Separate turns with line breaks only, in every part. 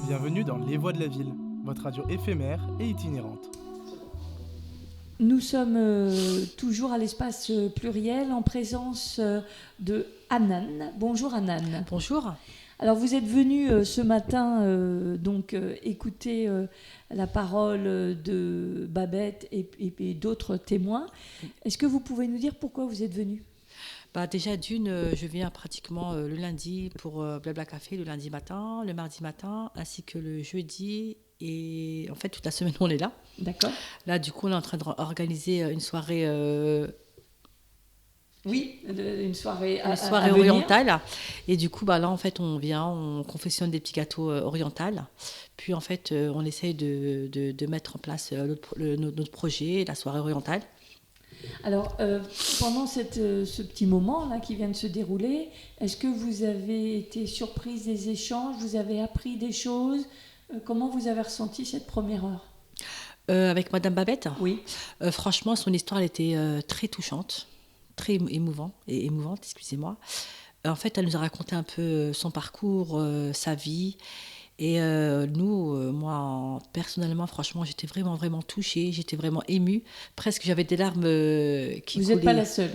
Bienvenue dans Les Voix de la Ville, votre radio éphémère et itinérante.
Nous sommes toujours à l'espace pluriel en présence de Hanan. Bonjour Hanan.
Bonjour.
Alors vous êtes venu ce matin écouter la parole de Babette et d'autres témoins. Est-ce que vous pouvez nous dire pourquoi vous êtes venu ?
Déjà d'une, je viens pratiquement le lundi pour Blabla Café, le lundi matin, le mardi matin, ainsi que le jeudi. Et en fait, toute la semaine, on est là.
D'accord.
Là, du coup, on est en train d'organiser une soirée...
Oui, une soirée
orientale. Et du coup, là, en fait, on vient, on confectionne des petits gâteaux orientaux. Puis, en fait, on essaye de mettre en place notre projet, la soirée orientale.
Alors, pendant ce petit moment-là qui vient de se dérouler, est-ce que vous avez été surprise des échanges ? Vous avez appris des choses ? Comment vous avez ressenti cette première heure ?
Avec Madame Babette ?
Oui.
Franchement, son histoire, elle était très touchante, très émouvante, excusez-moi. En fait, elle nous a raconté un peu son parcours, sa vie. Et moi, personnellement, franchement, j'étais vraiment, vraiment touchée, j'étais vraiment émue. Presque, j'avais des larmes qui coulaient.
Vous n'êtes pas la seule.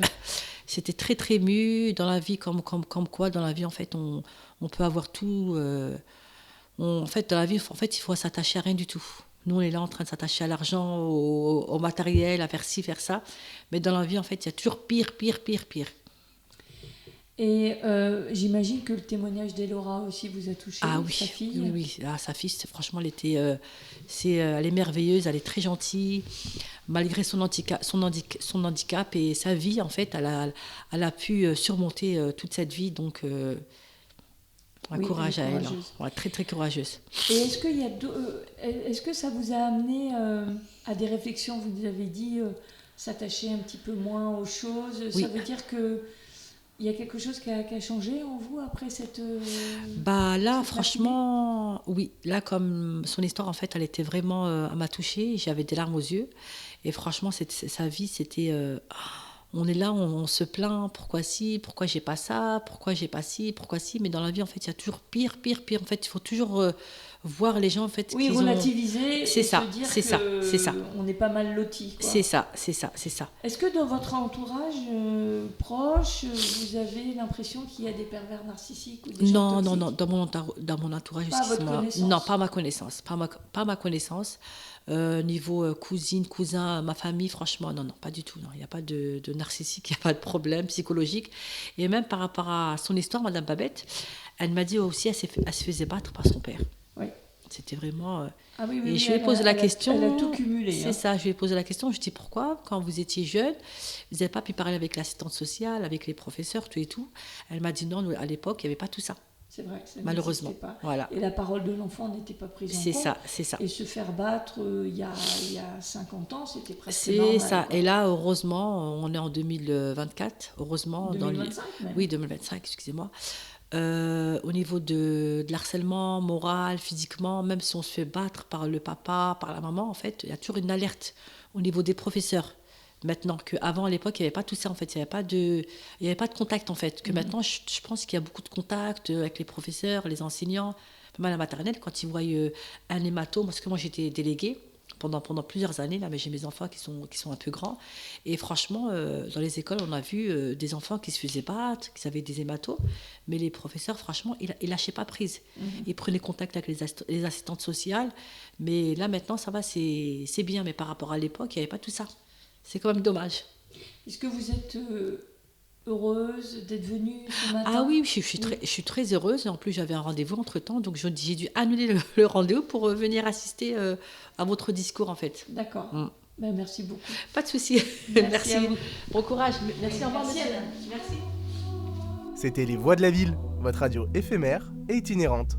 C'était très, très émue. Dans la vie, comme quoi, dans la vie, en fait, on peut avoir tout. En fait, dans la vie, en fait, il faut s'attacher à rien du tout. Nous, on est là en train de s'attacher à l'argent, au matériel, à faire ci, faire ça. Mais dans la vie, en fait, il y a toujours pire.
Et j'imagine que le témoignage d'Elora aussi vous a touché, sa fille.
Oui. Sa fille, franchement, elle est merveilleuse, elle est très gentille. Malgré son handicap et sa vie, en fait, elle a pu surmonter toute cette vie. Donc, courage à elle. Ouais, très, très courageuse.
Et est-ce que ça vous a amené à des réflexions ? Vous avez dit s'attacher un petit peu moins aux choses. Oui. Ça veut dire que il y a quelque chose qui a changé en vous après cette...
Là, franchement, oui. Là, comme son histoire, en fait, elle était vraiment... elle m'a touchée, j'avais des larmes aux yeux. Et franchement, sa vie, c'était... on est là, on se plaint, pourquoi ci, pourquoi j'ai pas ça, pourquoi j'ai pas ci, pourquoi ci. Mais dans la vie, en fait, il y a toujours pire. En fait, il faut toujours... voir les gens en fait
relativiser se dire
c'est ça
on est pas mal lotis, quoi.
c'est ça.
Est-ce que dans votre entourage proche vous avez l'impression qu'il y a des pervers narcissiques ou des gens toxiques ?
Non, dans mon entourage,
pas votre connaissance.
Non, pas ma connaissance. Niveau cousine, cousin, ma famille, franchement, non, pas du tout. Non. Il n'y a pas de narcissique, il n'y a pas de problème psychologique. Et même par rapport à son histoire, Madame Babette, elle m'a dit aussi, elle se faisait battre par son père.
Oui.
C'était vraiment...
Ah oui,
et je lui ai posé la question...
Elle a tout cumulé.
C'est ça, je lui ai posé la question. Je lui ai dit pourquoi, quand vous étiez jeune, vous n'avez pas pu parler avec l'assistante sociale, avec les professeurs, tout et tout. Elle m'a dit non, à l'époque, il n'y avait pas tout ça.
C'est vrai, ça
malheureusement.
Pas.
Voilà.
Et la parole de l'enfant n'était pas prise en compte.
C'est ça.
Et se faire battre il y a 50 ans, c'était presque
C'est
normal.
ça. Quoi. Et là, heureusement, on est en 2024. Heureusement,
2025 même.
Oui, 2025, excusez-moi. Au niveau de l'harcèlement moral, physiquement, même si on se fait battre par le papa, par la maman, en fait, il y a toujours une alerte au niveau des professeurs. Maintenant qu'avant, à l'époque, il n'y avait pas tout ça, en fait. Il n'y avait pas de contact, en fait. Que maintenant, je pense qu'il y a beaucoup de contacts avec les professeurs, les enseignants. Même à la maternelle, quand ils voient un hématome, parce que moi, j'étais déléguée pendant plusieurs années, là, mais j'ai mes enfants qui sont un peu grands. Et franchement, dans les écoles, on a vu des enfants qui se faisaient battre, qui avaient des hématomes. Mais les professeurs, franchement, ils ne lâchaient pas prise. Ils prenaient contact avec les assistantes sociales. Mais là, maintenant, ça va, c'est bien. Mais par rapport à l'époque, il n'y avait pas tout ça. C'est quand même dommage.
Est-ce que vous êtes heureuse d'être venue ce matin ?
Ah oui, je suis très heureuse. En plus, j'avais un rendez-vous entre-temps, donc j'ai dû annuler le rendez-vous pour venir assister à votre discours, en fait.
D'accord. Merci beaucoup.
Pas de souci. Merci.
À vous.
Bon courage. Merci, au revoir,
monsieur.
Merci.
C'était Les Voix de la Ville, votre radio éphémère et itinérante.